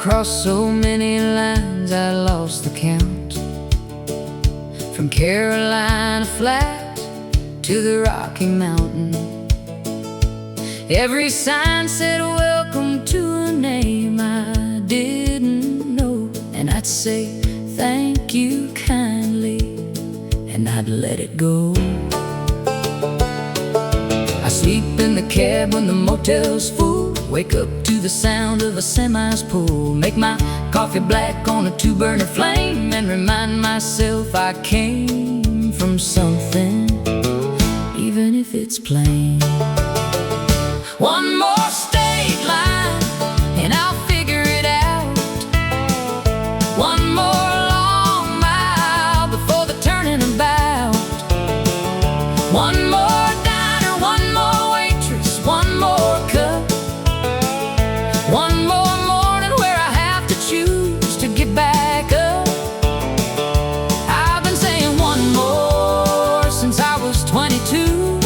crossed so many lines I lost the count. From Carolina Flat to the Rocky Mountain, every sign said welcome to a name I didn't know. And I'd say thank you kindly, and I'd let it go. I sleep in the cab when the motel's full, wake up to the sound of a semi's pull, make my coffee black on a 2-burner flame, and remind myself I came from something, even if it's plain. One more state line and I'll figure it out. One more long mile before the turning about. One more diner, one more waitress, one more cup. One more morning where I have to choose to get back up. I've been saying one more since I was 22.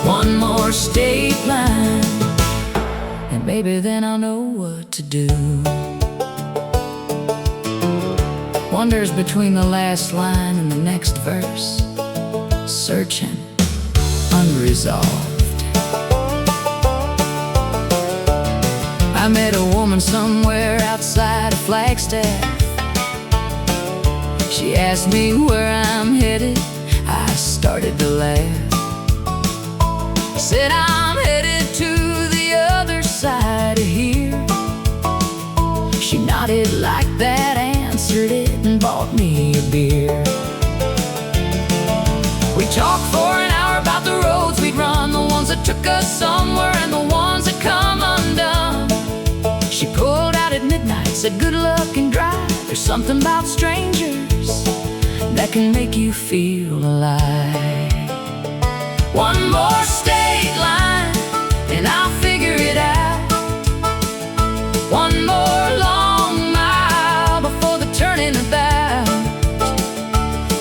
One more state line, and maybe then I'll know what to do. Wanders between the last line and the next verse, searching, unresolved. I met a woman somewhere outside of Flagstaff. She asked me where I'm headed. I started to laugh. Said I'm headed to the other side of here. She nodded like that, answered it, and bought me a beer. We talked for an hour about the roads we'd run, the ones that took us somewhere and the ones that come undone. She pulled out at midnight, said good luck and drive. There's something about strangers that can make you feel alive. One more state line and I'll figure it out. One more long mile before the turning about.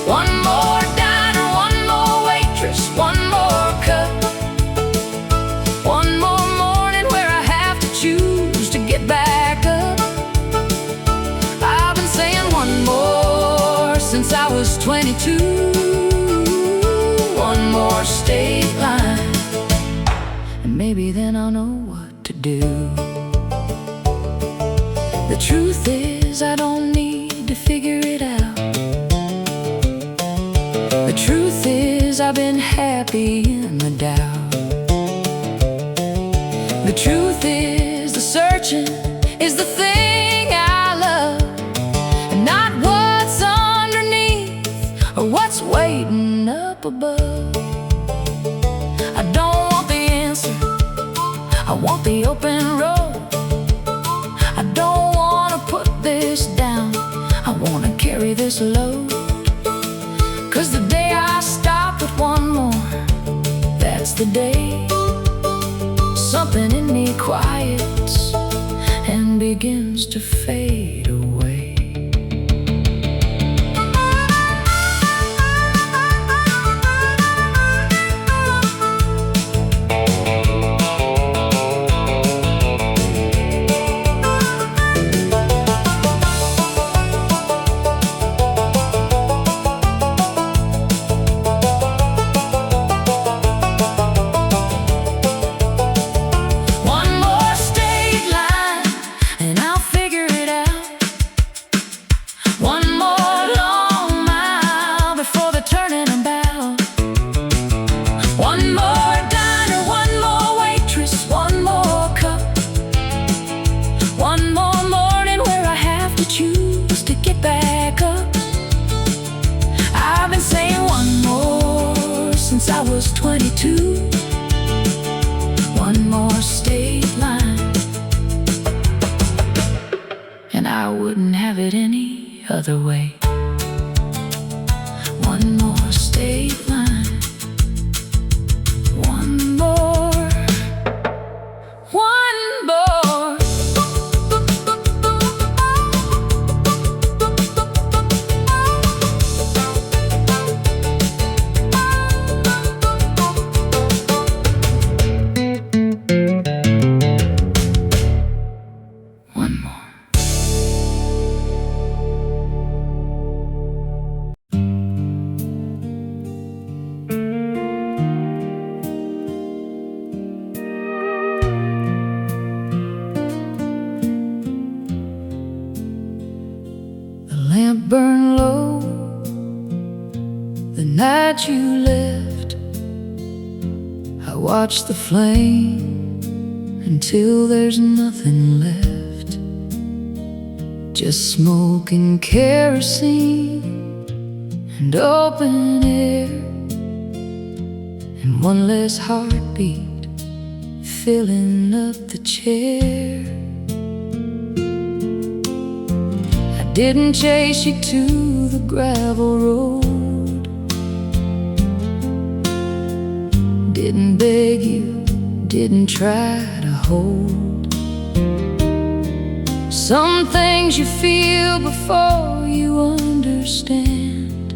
One more diner, one more waitress, one more cup. One more morning where I have to choose to get back up. I've been saying one more since I was 22. One more state line, and maybe then I'll know what to do. The truth is I don't need to figure it out. The truth is I've been happy in the doubt. The truth is the searching is the thing I love, and not what's underneath or what's waiting up above. I don't want the answer, I want the open road. I don't want to put this down, I want to carry this load. 'Cause the day I stop at one more, that's the day something in me quiets and begins to fade away. I was 22. One more state line, and I wouldn't have it any other way. One more state line. One more. One more. One night you left, I watch the flame until there's nothing left, just smoke and kerosene and open air, and one less heartbeat filling up the chair. I didn't chase you to the gravel road, didn't beg you, didn't try to hold. Some things you feel before you understand,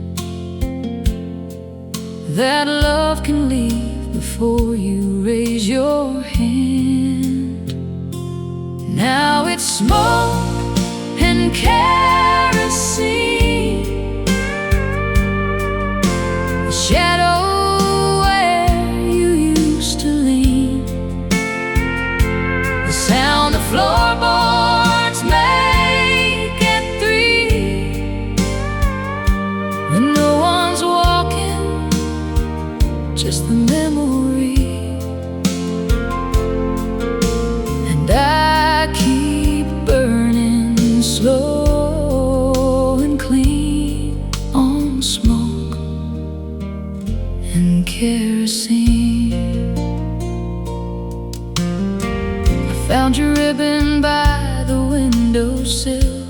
that love can leave before you raise your hand. Now it's smoke and kerosene, the shadow where you used to lean, the sound the floorboards make at 3, and no one's walking, just the memory. And I keep burning slow and clean on smoke and kerosene. I found your ribbon by the windowsill,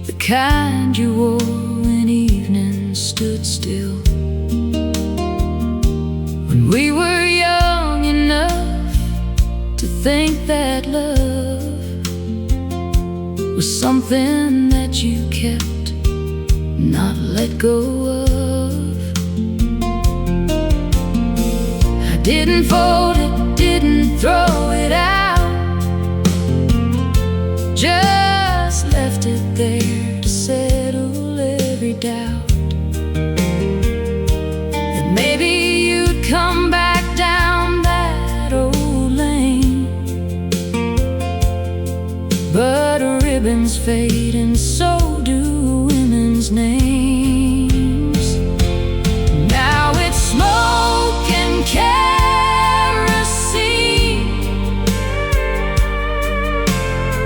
the kind you wore when evening stood still, when we were young enough to think that love was something that you kept, not let go of. I didn't fold it, didn't throw it out, just left it there to settle every doubt, that maybe you'd come back down that old lane. But ribbons fade and so do women's names. Now it's smoke and kerosene,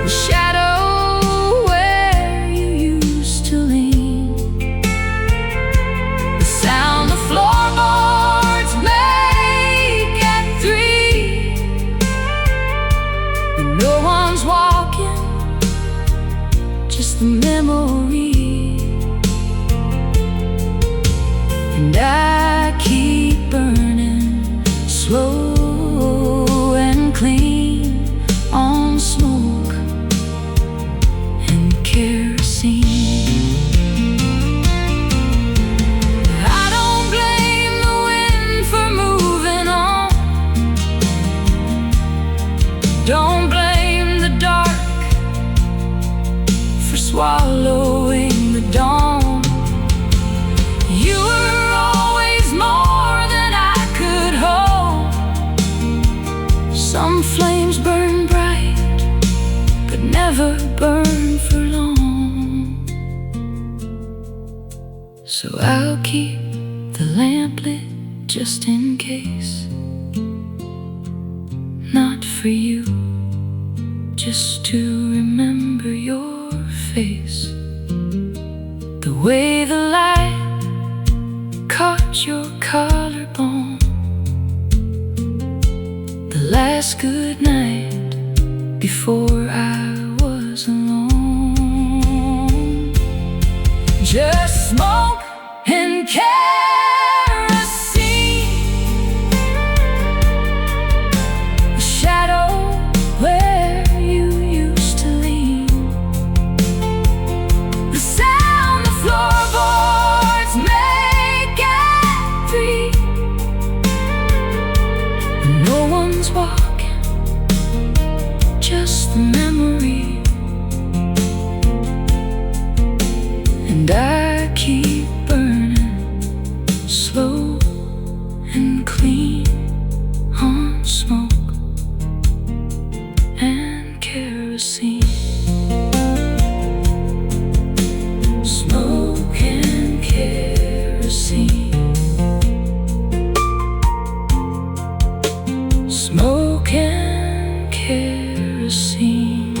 the shadow where you used to lean, the sound the floorboards make at 3, and no one's walking, just the memory. And I keep burning slow and clean on smoke and kerosene. I don't blame the wind for moving on, don't blame the dark for swallowing the dawn. You were always more than I could hold. Some flames burn bright, but never burn for long. So I'll keep the lamp lit just in case, not for you, just to remember your face, the way the light caught your collarbone, the last good night before I was alone. Just smoke and kerosene, the shadow where you used to lean, the sound the floorboards make at 3, and no one's walking, just the memory. And I keep burning slow and clean on smoke and kerosene. Smoke and kerosene. smoke and kerosene.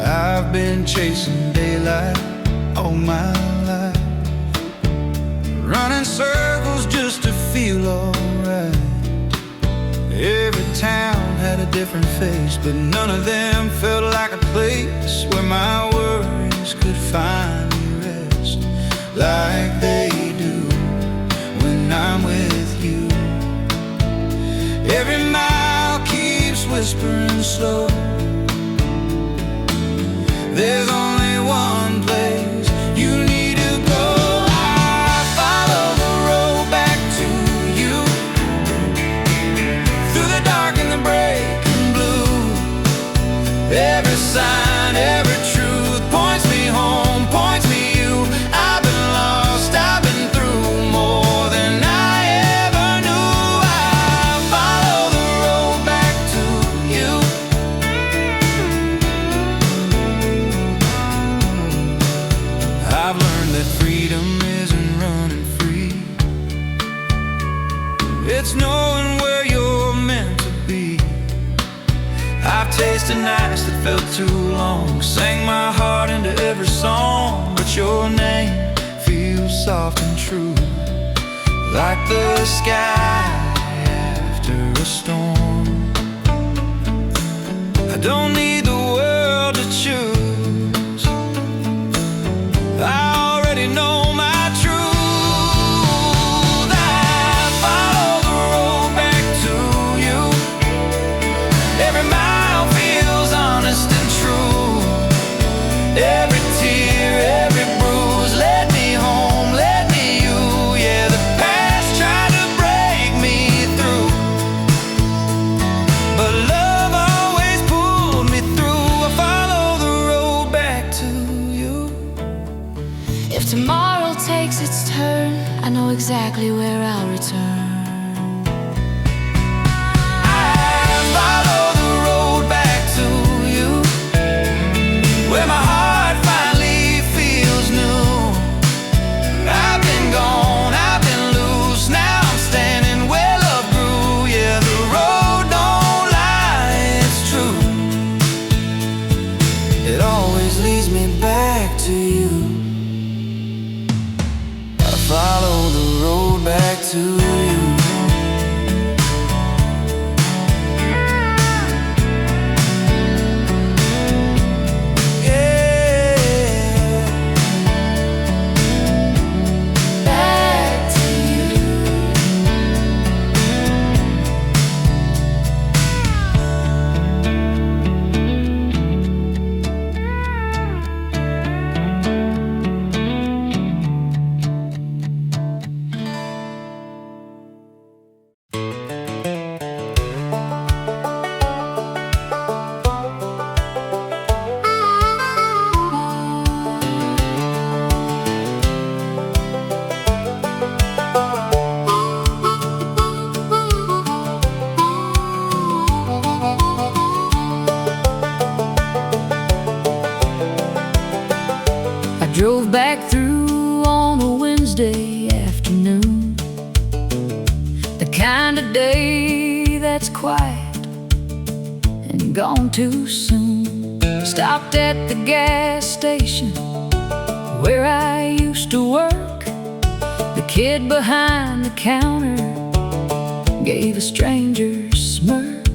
I've been chasing daylight all my life, running circles just to feel alright. Every town had a different face, but none of them felt like a place where my worries could finally rest like they do when I'm with you. Every mile keeps whispering slow. There's only one place you need to go. I follow the road back to you, through the dark and the breaking blue. Every sign, every truth points me home, points me you. I've been lost, I've been through more than I ever knew. I follow the road back to you. I've learned that freedom isn't running free, it's knowing where you're meant to be. I've tasted nights that felt too long, sang my heart into every song, but your name feels soft and true, like the sky after a storm. I don't need the world to choose, I already know my truth. I follow the road back to you. Every mile feels honest and true. Every tear, every bruise led me home, led me you. Yeah, the past tried to break me through, but love always pulled me through. I follow the road back to you. If tomorrow takes its turn, I know exactly where I'll return. I follow the road back to you, where my heart finally feels new. I've been gone, I've been loose, now I'm standing where love grew. Yeah, the road don't lie, it's true. It always leads me back to you. I follow the road back to you. Back to you. I drove back through on a Wednesday afternoon, the kind of day that's quiet and gone too soon. Stopped at the gas station where I used to work. The kid behind the counter gave a stranger a smirk.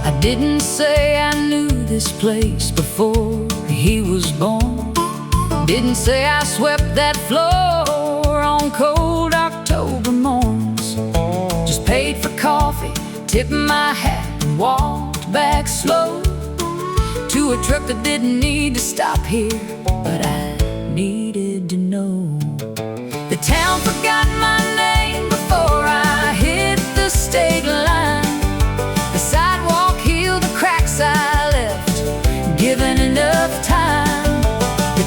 I didn't say I knew this place before he was born. Didn't say I swept that floor on cold October morns. Just paid for coffee, tipped my hat, and walked back slow to a truck that didn't need to stop here, but I needed to know. The town forgot my name before I hit the state line. The sidewalk healed the cracks I left, given enough time. The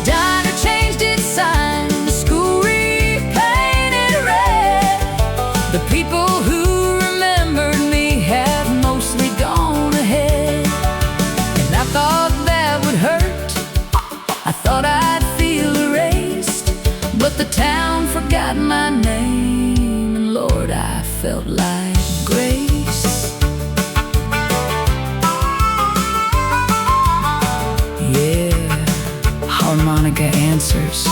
I thought I'd feel erased, but the town forgot my name, and Lord, I felt like grace. Yeah, harmonica answers,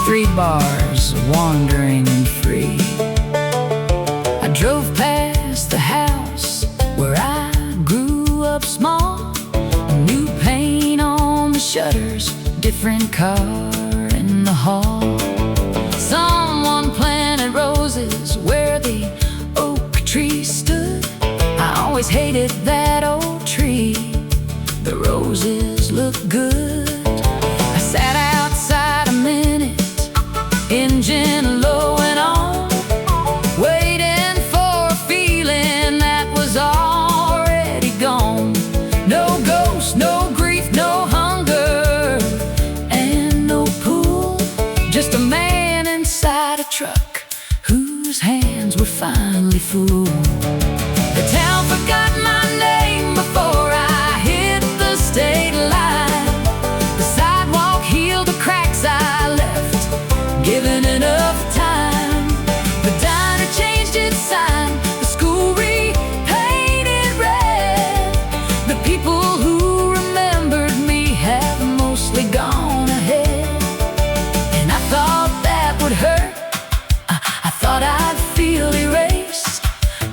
3 bars, wandering and free. I drove past the house where I grew up small, new paint on the shutters, different car in the hall. Someone planted roses where the oak tree stood. I always hated that old tree, the roses look good. I sat outside a minute, engine low and on, waiting for a feeling that was already gone. No ghost, no grief, no hunger, and no pool. Just a man inside a truck whose hands were finally full. The town forgot my name before I hit the state line. The sidewalk healed the cracks I left, given enough time. The diner changed its sign, the school repainted red. The people who remembered me have mostly gone ahead, and I thought that would hurt. I thought I'd feel erased,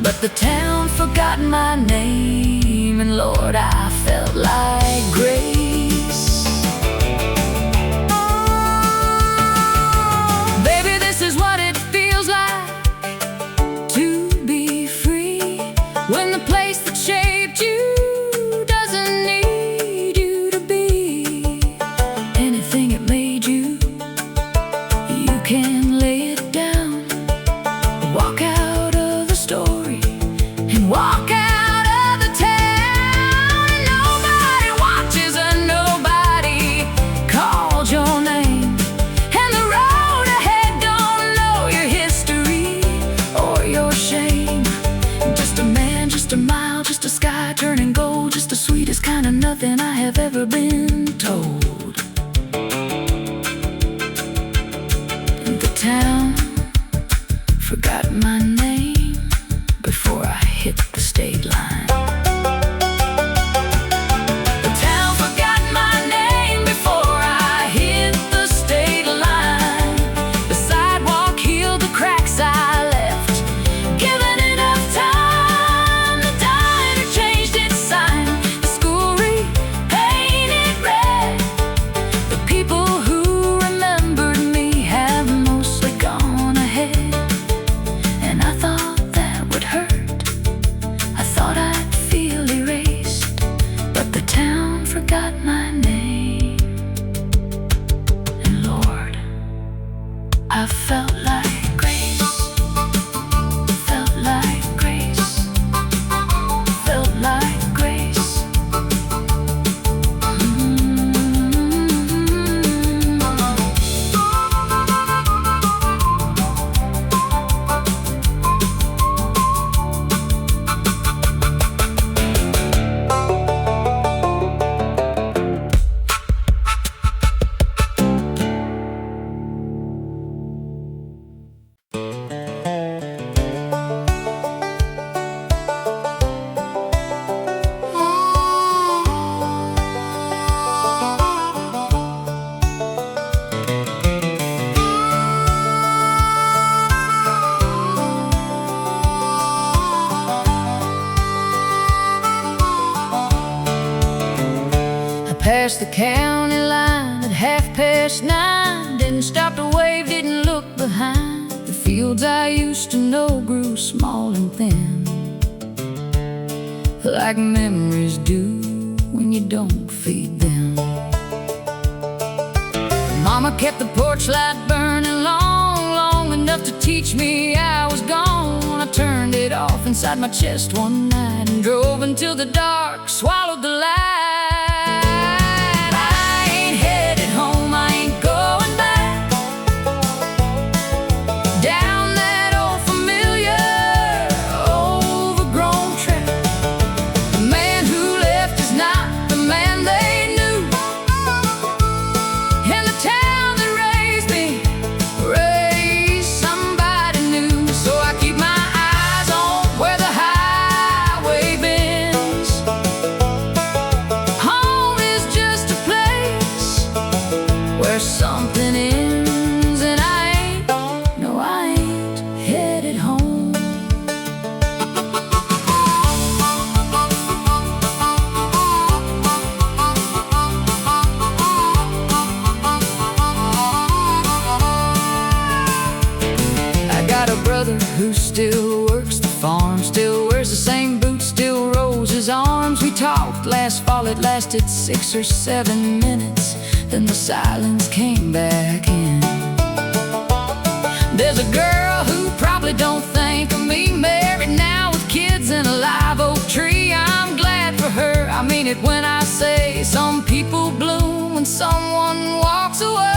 but the town forgot my name, and Lord, I felt like grace. Baby, this is what it feels like to be free, when the place that shaped you doesn't need you to be anything it made you. You can lay it down, walk out of the story, and walk out of the town, and nobody watches and nobody called your name, and the road ahead don't know your history or your shame. Just a man, just a mile, just a sky turning gold, just the sweetest kind of nothing I have ever been told. The town forgot my name before I hit the state line. The town forgot my name before I hit the state line. The sidewalk healed the cracks I left, given enough time. The diner changed its sign, the school repainted red. The people who remembered me have mostly gone ahead, and I thought that would hurt. I thought I'd feel erased, but the town forgot my name, and Lord, I felt like grace. Felt like grace. Felt like grace. Past the county line at 9:30. Didn't stop to wave, didn't look behind. The fields I used to know grew small and thin, like memories do when you don't feed them. Mama kept the porch light burning long, long enough to teach me I was gone. I turned it off inside my chest one night and drove until the dark swallowed the light. where something ends and I ain't, no, I ain't headed home. I got a brother who still works the farm, still wears the same boots, still rolls his arms. We talked last fall, it lasted 6 or 7 minutes, then the silence came back in. There's a girl who probably don't think of me, married now with kids and a live oak tree. I'm glad for her, I mean it when I say some people bloom when someone walks away.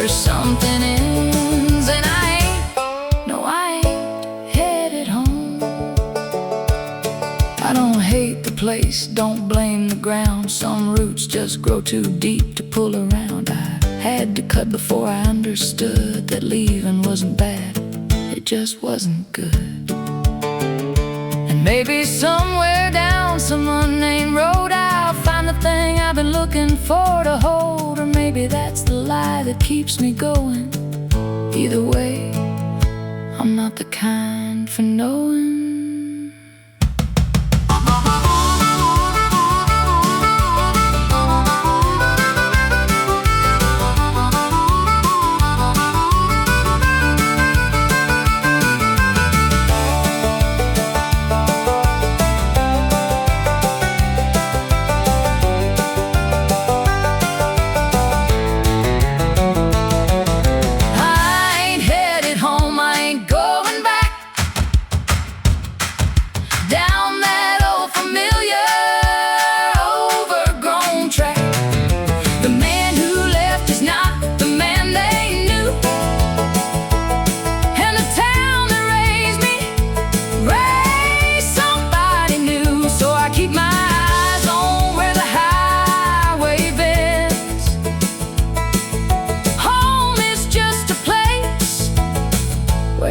Something ends and I ain't, no, I ain't headed home. I don't hate the place, don't blame the ground. Some roots just grow too deep to pull around. I had to cut before I understood that leaving wasn't bad, it just wasn't good. And maybe somewhere down some unnamed road I'll find the thing I've been looking for to hold. Or maybe that's the lie that keeps me going. Either way, I'm not the kind for knowing.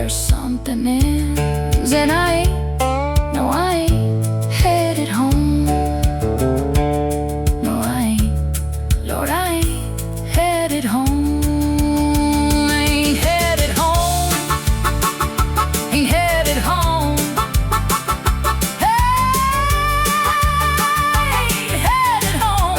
Something ends and I ain't, no, I ain't headed home. No, I ain't, Lord, I ain't headed home. Ain't headed home, ain't headed home. Ain't headed home.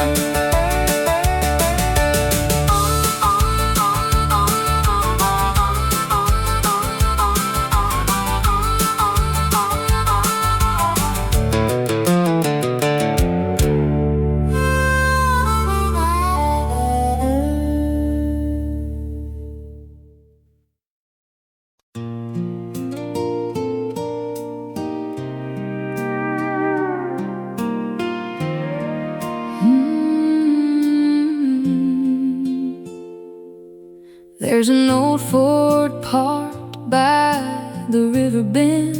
There's an old Ford parked by the river bend.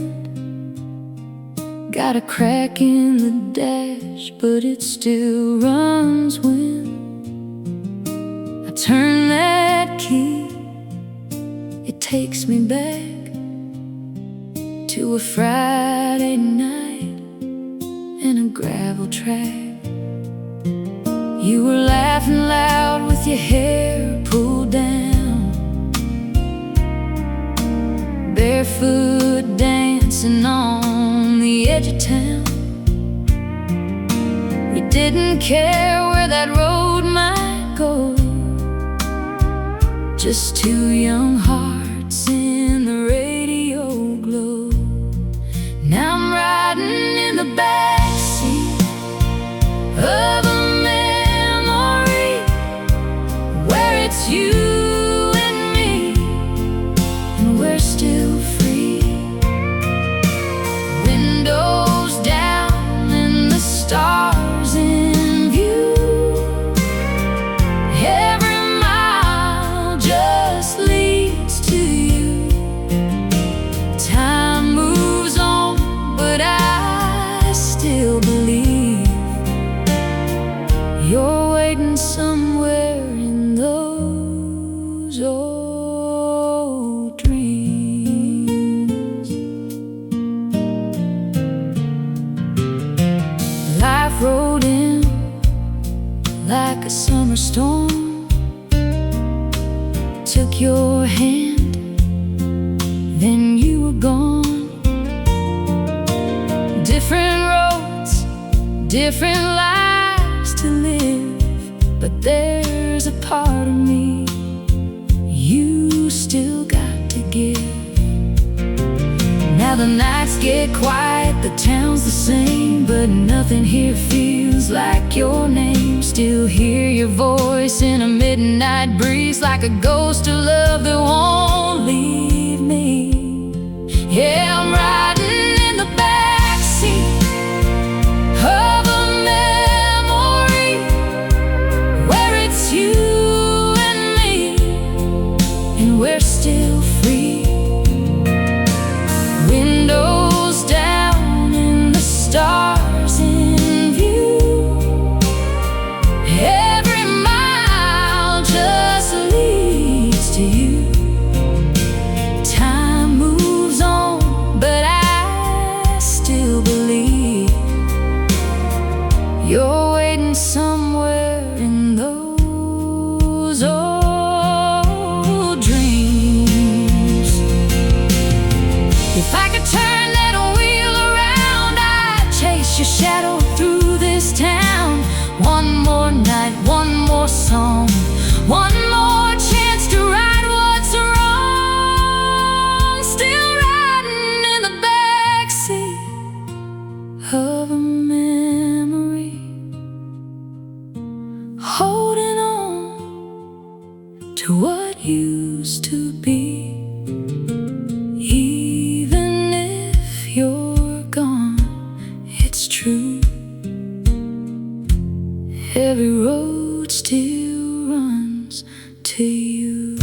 Got a crack in the dash, but it still runs when I turn that key. It takes me back to a Friday night in a gravel track. You were laughing loud with your hair pulled down, barefoot dancing on the edge of town. We didn't care where that road might go, just two young hearts in the radio glow. Now I'm riding in the backseat of a memory where it's you and me, and we're still free. Windows down and the stars in rolled in like a summer storm, took your hand, then you were gone. Different roads, different lives to live, but there's a part of me you still got to give. Now the nights get quiet, the town's the same, but nothing here feels like your name. Still hear your voice in a midnight breeze, like a ghost of love that won't leave me. Yeah, I'm riding in the backseat of a memory where it's you and me, and we're still free. Windows down and the stars in view. Every mile just leads to you. Time moves on, but I still believe you're waiting somewhere in those old dreams. If I could turn that wheel around, I'd chase your shadow through this town. One more night, one more song, one more chance to right what's wrong. Still riding in the backseat of a memory, holding on to what used to be. Even if you're gone, it's true. Every road still runs to you.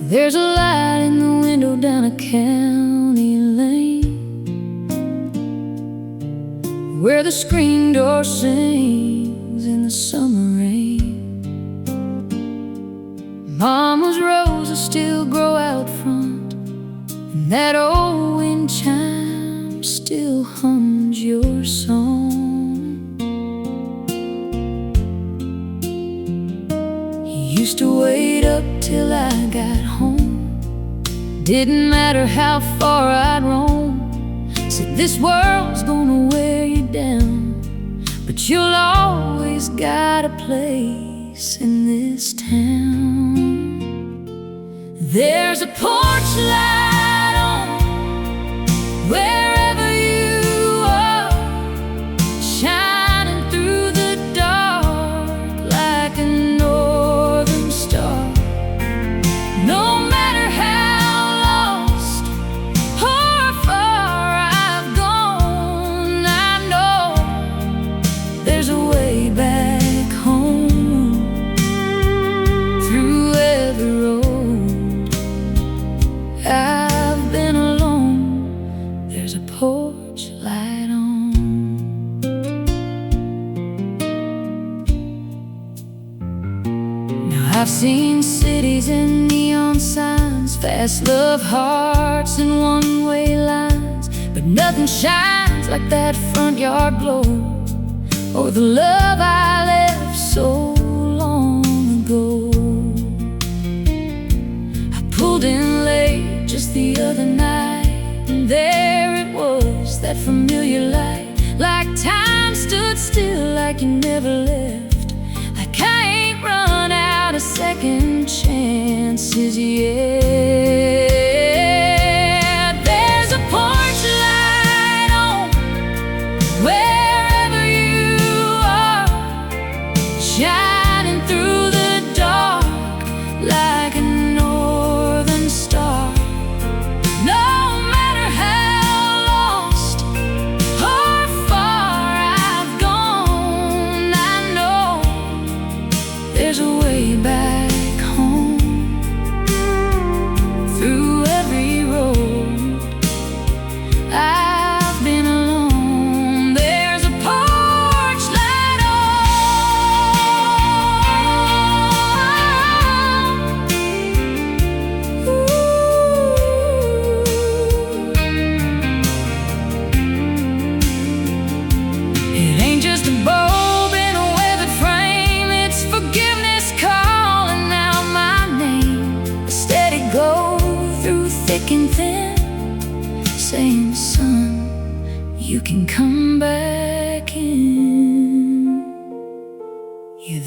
There's a light in the window down a county lane, where the screen door sings in the summer rain. Mama's roses still grow out front, and that old wind chime still hums your song. He used to wait up till I got home. Didn't matter how far I'd roam. Said this world's gonna wear you down, but you'll always got a place in this town. There's a porch light on wherever you are, shining through the dark like a northern star. No matter how lost or far I've gone, I know there's a way back home. Through every road I've been alone, there's a porch light on. Now I've seen cities and neon signs, fast love hearts and one-way lines, but nothing shines like that front yard glow, or the love I left so long ago. I pulled in late just the other night, and there it was, that familiar light, like time stood still, like you never left, like I ain't run out of second chances yet. There's a porch light on wherever you are, shining through the dark like a northern star. No matter how lost or far I've gone,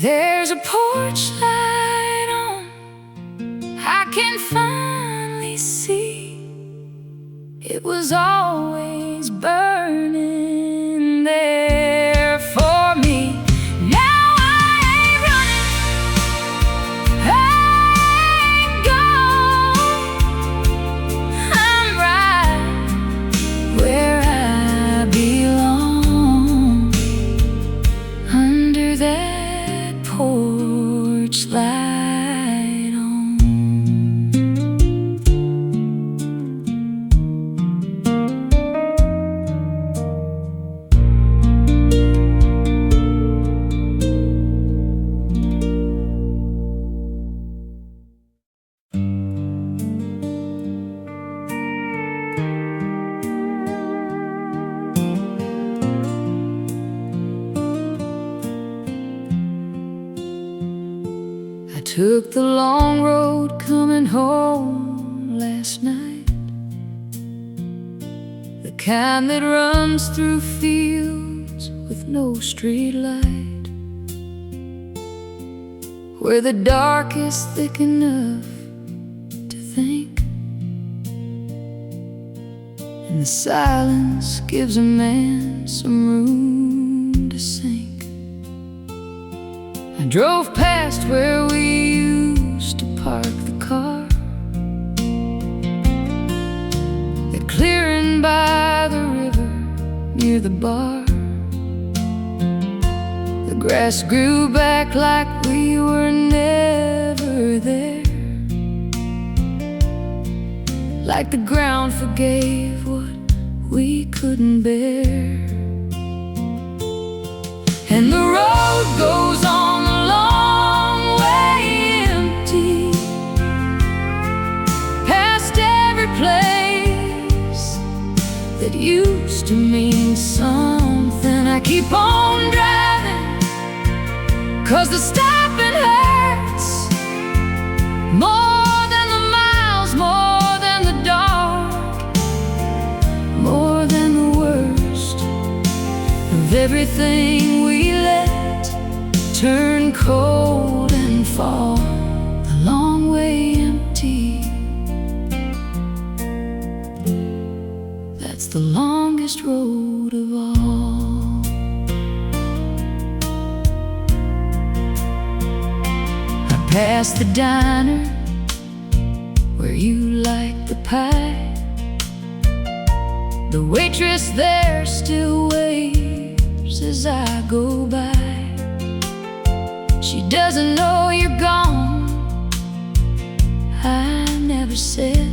There's a porch light on, I can finally see. It was always burning there for me. Now I ain't running, I ain't gone. I'm right where I belong, under that porch light on. I took the long road coming home last night, the kind that runs through fields with no street light, where the dark is thick enough to think, and the silence gives a man some room to sink. I drove past where we used to park the car, that clearing by the river near the bar. The grass grew back like we were never there, like the ground forgave what we couldn't bear. And the road goes on a long way empty, past every place that used to mean something. I keep on driving, 'cause the stopping hurts more than the miles, more than the dark, more than the worst of everything we let turn cold and fall. The long way empty, that's the longest road of all. I passed the diner where you like the pie. The waitress there still waves as I go by. She doesn't know you're gone, I never said.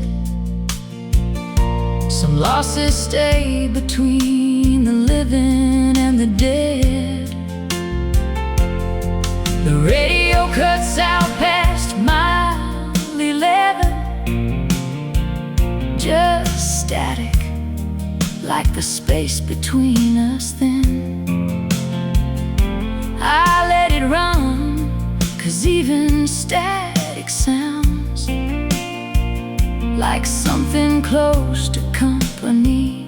Some losses stay between the living and the dead. The radio cuts out past mile 11, just static, like the space between us then. I let it run, 'cause even static sounds like something close to company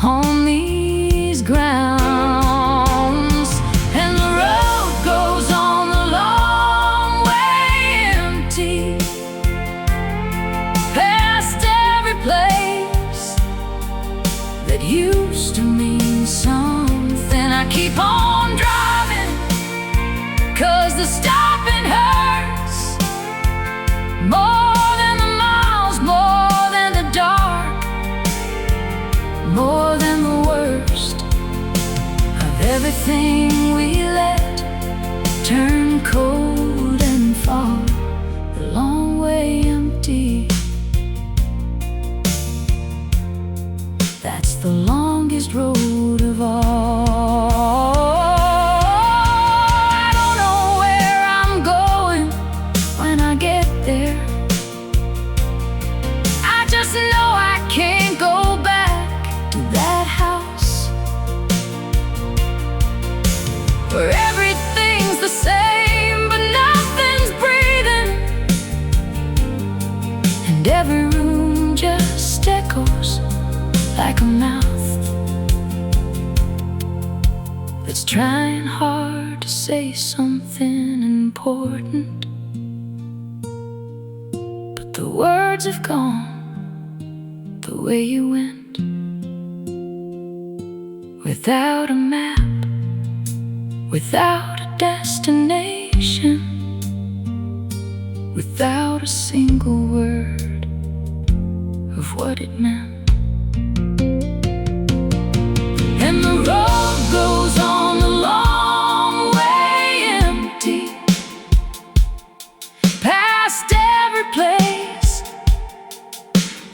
on these grounds. And the road goes on a long way empty, past every place that used to mean something. I keep on driving, 'cause the stopping hurts more than the miles, more than the dark, more than the worst of everything we let turn cold and fall. The long way empty, that's the longest road of all. I don't know where I'm going when I get there, I just know I can't go back to that house where everything's the same but nothing's breathing, and every room just echoes like a mouth that's trying hard to say something important, but the words have gone the way you went. Without a map, without a destination, without a single word of what it meant. And the road goes on the long way empty, past every place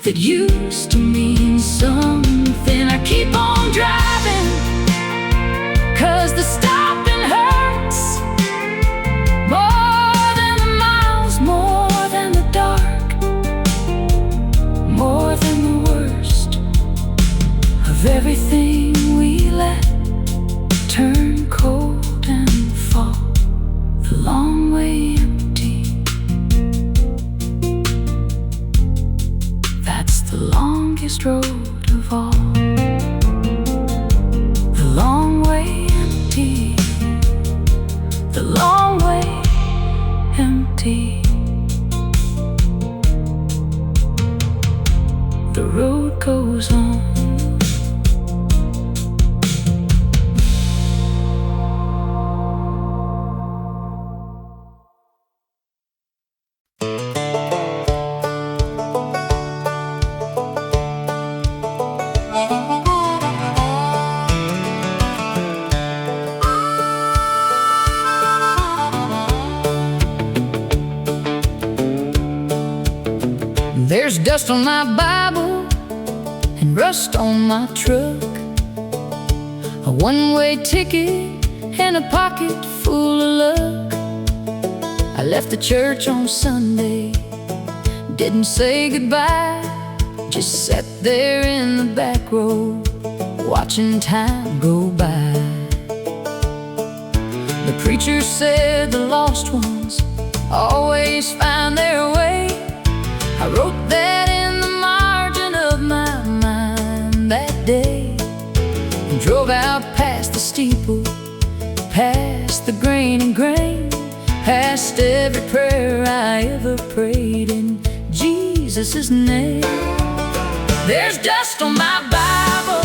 that used to mean something. I keep on driving, 'cause the stopping hurts more than the miles, more than the dark, more than the worst of everything we let turn cold and fall the long way empty. That's the longest road of all, the long way empty, the long way empty. The road goes on. There's dust on my Bible and rust on my truck, a one-way ticket and a pocket full of luck. I left the church on Sunday, didn't say goodbye, just sat there in the back row, watching time go by. The preacher said the lost ones always find their way. I wrote that in the margin of my mind that day, and drove out past the steeple, past the grain and grain, past every prayer I ever prayed in Jesus' name. There's dust on my Bible,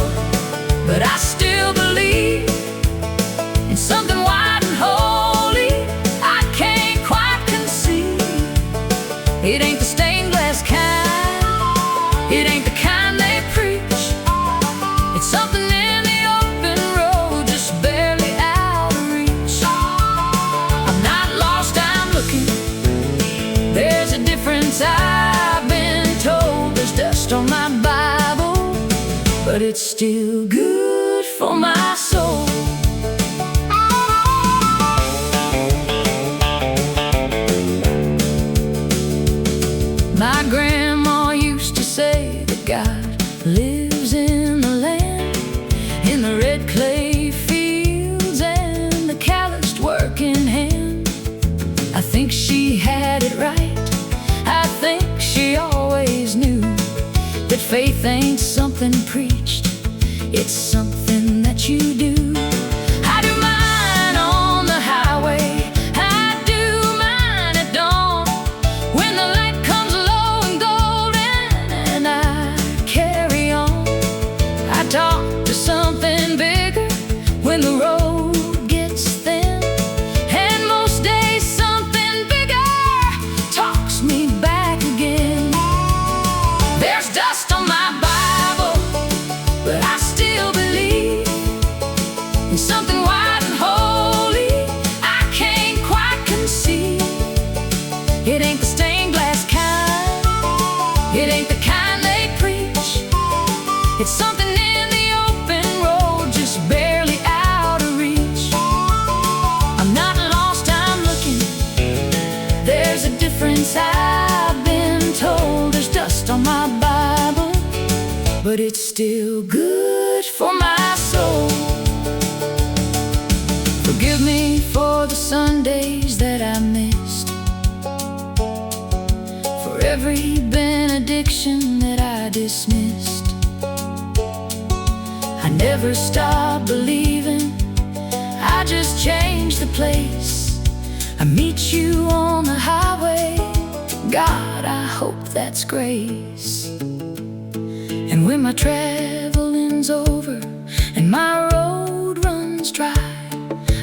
but I still believe in something white and holy I can't quite conceive. It ain't the stained glass kind, it ain't the kind they preach. It's something in the open road, just barely out of reach. I'm not lost, I'm looking. There's a difference I've been told. There's dust on my Bible, but it's still good for my soul. My grandma used to say that God lives in the land, in the red clay fields and the calloused working hand. I think she had it right. I think she always knew that faith ain't something preached, it's something that you do. I do mine on the highway, I do mine at dawn, when the light comes low and golden and I carry on. I talk to something bigger when the road gets thin, and most days something bigger talks me back again. There's dust on my Bible, but I still believe in something white and holy I can't quite conceive. It ain't the stained glass kind, it ain't the kind they preach. It's something in the open road, just barely out of reach. I'm not lost, I'm looking. There's a difference I've been told. There's dust on my Bible, but it's still good for my soul. Forgive me for the Sundays that I missed, for every benediction that I dismissed. I never stopped believing, I I just change the place. I meet you on the highway. God, I hope that's grace. And when my traveling's over and my road runs dry,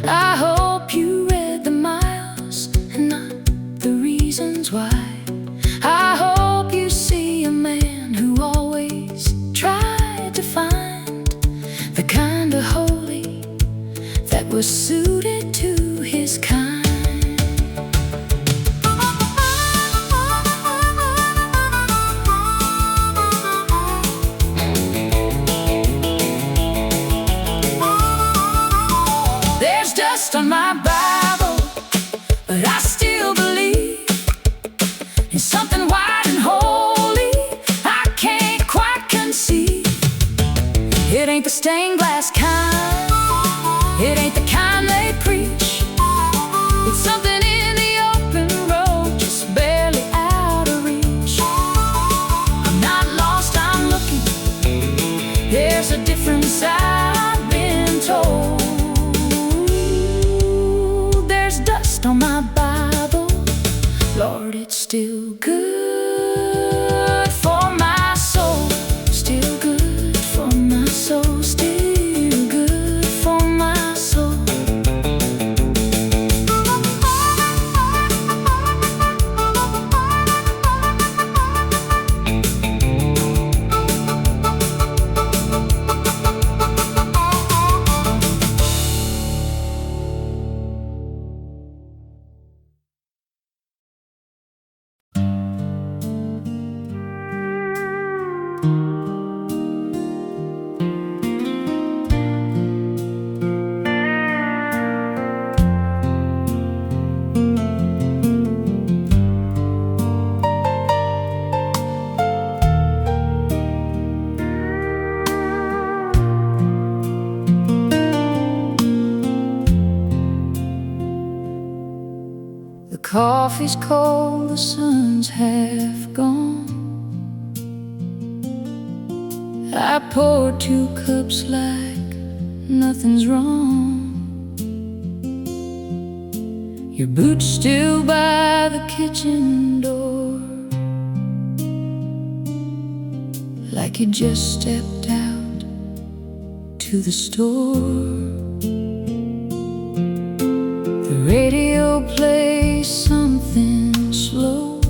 I hope you read the miles and not the reasons why. I hope you see a man who always tried to find the kind of holy that was suited to his kind. There's dust on my Bible, but I still believe in something white and holy I can't quite conceive. It ain't the stained glass kind, it ain't the kind they preach. It's something in the open road, just barely out of reach. I'm not lost, I'm looking. There's a different side I've been told. There's dust on my Bible, Lord, it's still good for my soul. Still good for my soul. Still good for my soul. The coffee's cold, the sun's half gone. I poured 2 cups like nothing's wrong. Your boots still by the kitchen door, like you just stepped out to the store. The radio plays something slow,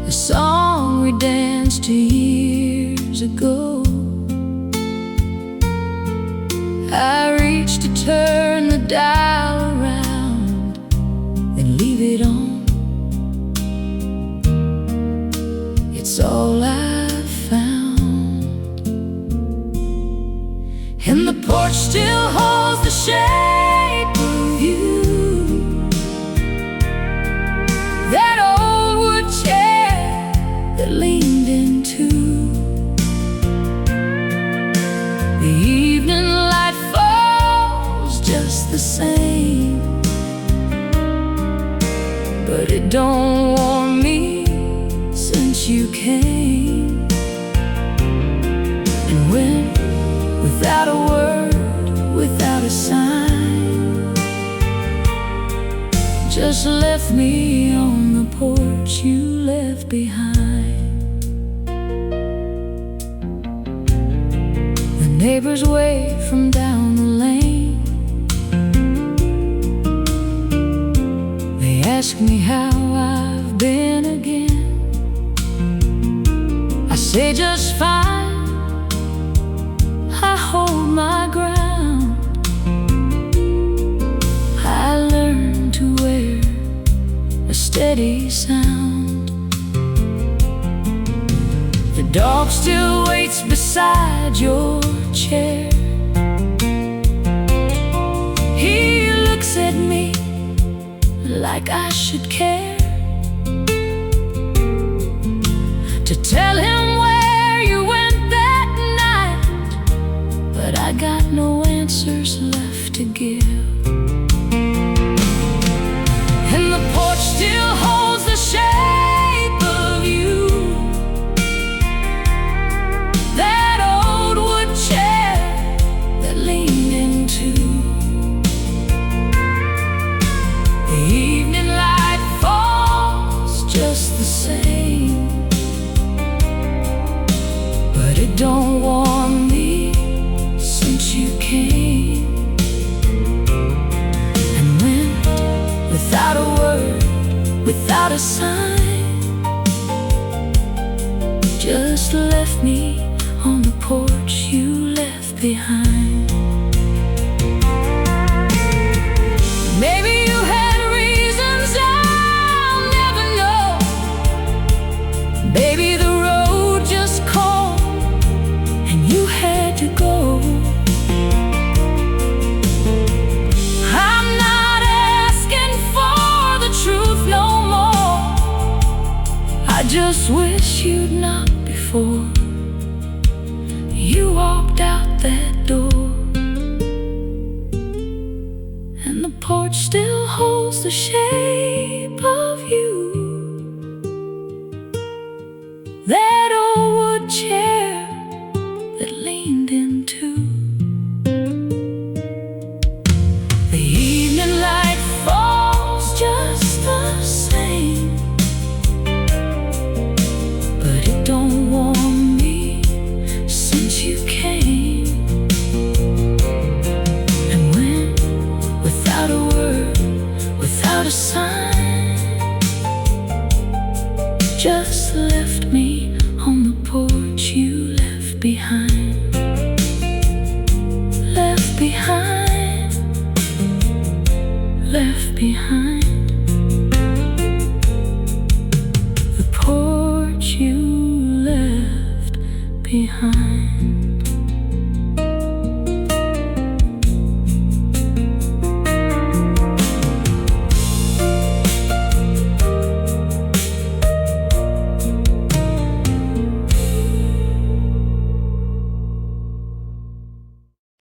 a song we danced to years ago. I reach to turn the dial around, then leave it on. It's all I've found. And the porch still holds the shape of you, that old wood chair that leaned into. The evening light falls just the same, but it don't warm me since you came. And when, without a word, without a sign, just left me on the porch you left behind. The neighbors wave from down the lane. They ask me how I've been again. I say just fine. I hold my ground. I learned to wear a steady sound. The dog still waits beside your chair. He looks at me like I should care, to tell him where you went that night, but I got no answers left to give. And the porch still holds the shape of you, that old wood chair that leans without a sign, just left me on the porch you left behind. Maybe you had reasons I'll never know. Baby, the road just called and you had to go. I'm not asking for the truth no more. I just wish you'd knocked before you walked out that door. And the porch still holds the shape of you, that old wood chair that leaned into. The evening light falls just the same, but it don't warm me since you came. And when, without a word, without a sign, just left me on the porch you left behind. Left behind, left behind. The porch you left behind.